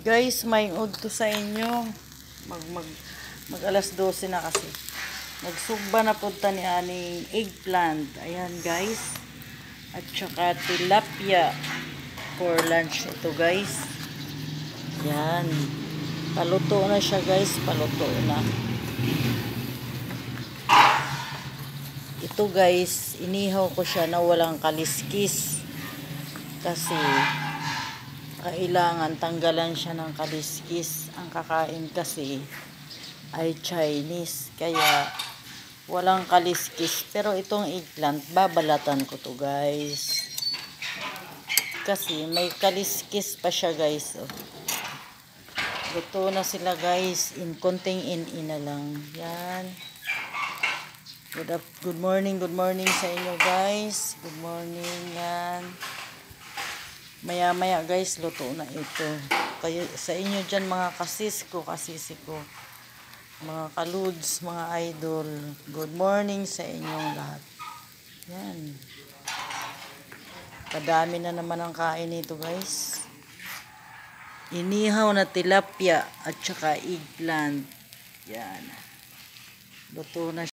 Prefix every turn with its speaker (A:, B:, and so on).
A: Guys, may udto sa inyo. Mag alas 12 na kasi. Nagsugba na punta ni aning eggplant. Ayan guys. At saka tilapia for lunch ito guys. Yan. Paluto na siya guys. Paluto na. Ito guys, inihaw ko siya na walang kaliskis. Kasi kailangan tanggalan siya ng kaliskis. Ang kakain kasi ay Chinese. Kaya walang kaliskis. Pero itong eggplant, babalatan ko to guys. Kasi may kaliskis pa siya guys. Oh. Luto na sila guys. Konting in-ina lang. Yan. Good morning sa inyo guys. Good morning. Yan. Maya guys, luto na ito. Kayo, sa inyo dyan mga kasisi ko. Mga kaludes, mga idol. Good morning sa inyong lahat. Yan. Kadami na naman ang kain nito guys. Inihaw na tilapia at saka eggplant. Yan. Luto na